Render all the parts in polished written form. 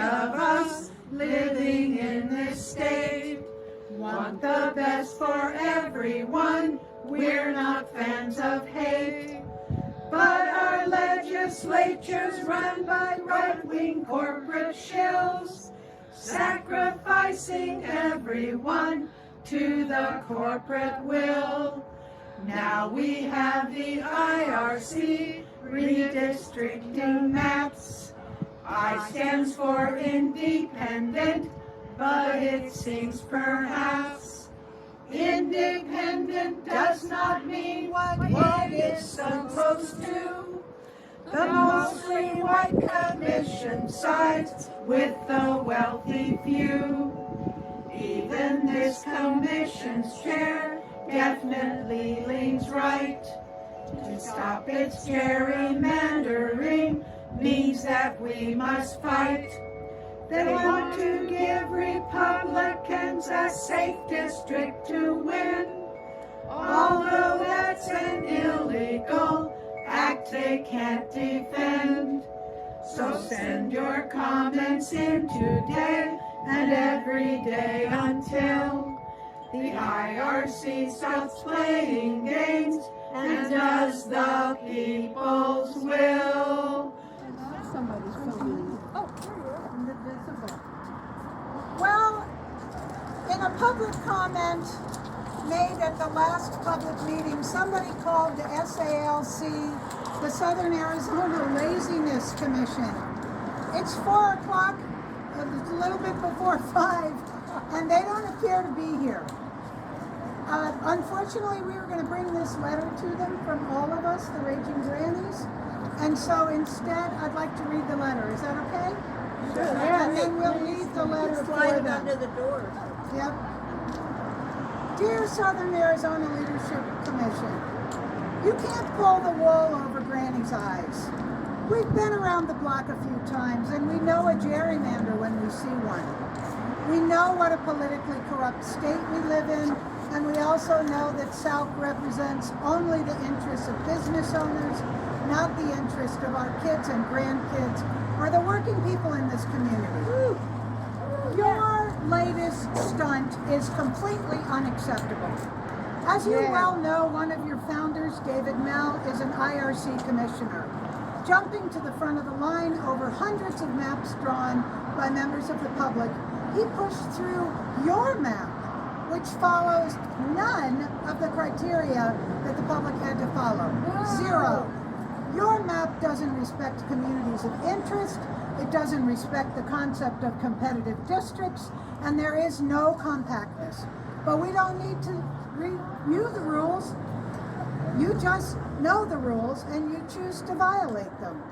of us living in this state want the best for everyone. We're not fans of hate, but our legislature's run by right-wing corporate shills, sacrificing everyone to the corporate will. Now we have the IRC redistricting maps. I stands for independent, but it seems perhaps independent does not mean what it is supposed to. The mostly white commission sides with the wealthy few. Even this commission's chair definitely leans right. To stop its gerrymandering means that we must fight. They want to give Republicans a safe district to win, although that's an illegal act they can't defend. So send your comments in today and every day until the IRC stops playing games and does the people's will. Somebody's filming. Oh, invisible. Well, in a public comment made at the last public meeting, somebody called the SALC the Southern Arizona Laziness Commission. It's 4 o'clock, a little bit before 5, and they don't appear to be here. Unfortunately, we were going to bring this letter to them from all of us, the Raging Grannies, and so instead I'd like to read the letter. Is that okay? Sure. And then we'll leave the letter for them. Under the door. Yep. Dear Southern Arizona Leadership Commission, you can't pull the wool over Granny's eyes. We've been around the block a few times, and we know a gerrymander when we see one. We know what a politically corrupt state we live in, and we also know that SALC represents only the interests of business owners, not the interest of our kids and grandkids, or the working people in this community. Woo. Your latest stunt is completely unacceptable. As you well know, one of your founders, David Mell, is an IRC commissioner. Jumping to the front of the line over hundreds of maps drawn by members of the public, he pushed through your map, which follows none of the criteria that the public had to follow. Zero. Your map doesn't respect communities of interest, it doesn't respect the concept of competitive districts, and there is no compactness. But we don't need to review the rules. You just know the rules and you choose to violate them.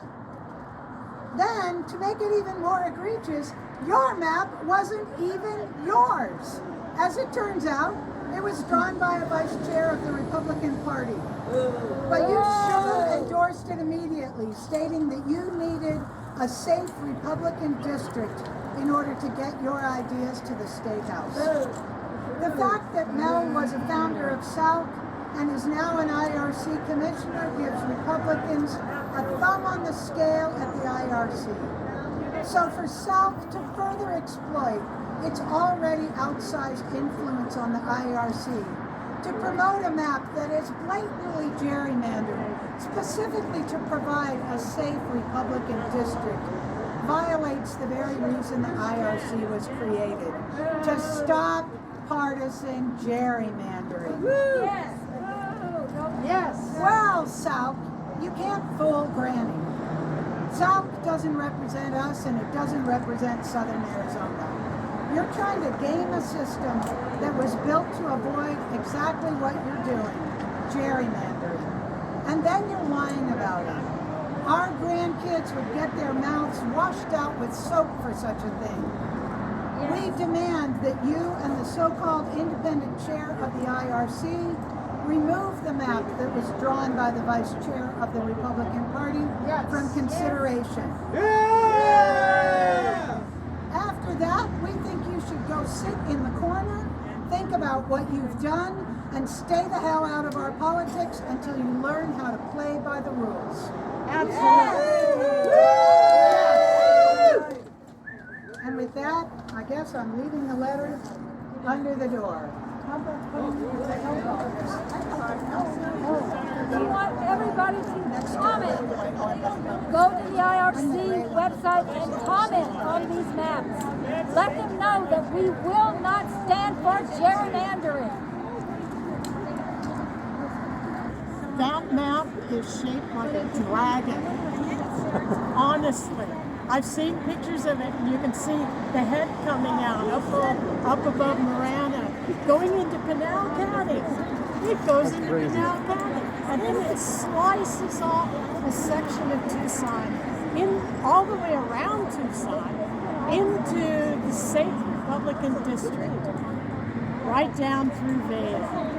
Then, to make it even more egregious, your map wasn't even yours. As it turns out, it was drawn by a vice chair of the Republican Party. But you should have endorsed it immediately, stating that you needed a safe Republican district in order to get your ideas to the State House. The fact that Mel was a founder of SALC and is now an IRC commissioner gives Republicans a thumb on the scale at the IRC. So for SALC to further exploit its already outsized influence on the IRC, to promote a map that is blatantly gerrymandered, specifically to provide a safe Republican district, violates the very reason the IRC was created, to stop partisan gerrymandering. Yes. Yes. Well, SALC, you can't fool Granny. SALC doesn't represent us, and it doesn't represent Southern Arizona. You're trying to game a system that was built to avoid exactly what you're doing, gerrymandering. And then you're lying about it. Our grandkids would get their mouths washed out with soap for such a thing. We demand that you and the so-called independent chair of the IRC remove the map that was drawn by the vice chair of the Republican Party from consideration. After that, we think you should go sit in the corner, think about what you've done, and stay the hell out of our politics until you learn how to play by the rules. Absolutely. guess I'm leaving the letter under the door. We want everybody to comment. Go to the IRC website and comment on these maps. Let them know that we will not stand for gerrymandering. That map is shaped like a dragon. Honestly. I've seen pictures of it, and you can see the head coming out up above Marana, going into Pinal County. It goes into Pinal County, and then it slices off a section of Tucson, all the way around Tucson, into the safe Republican district, right down through Vale.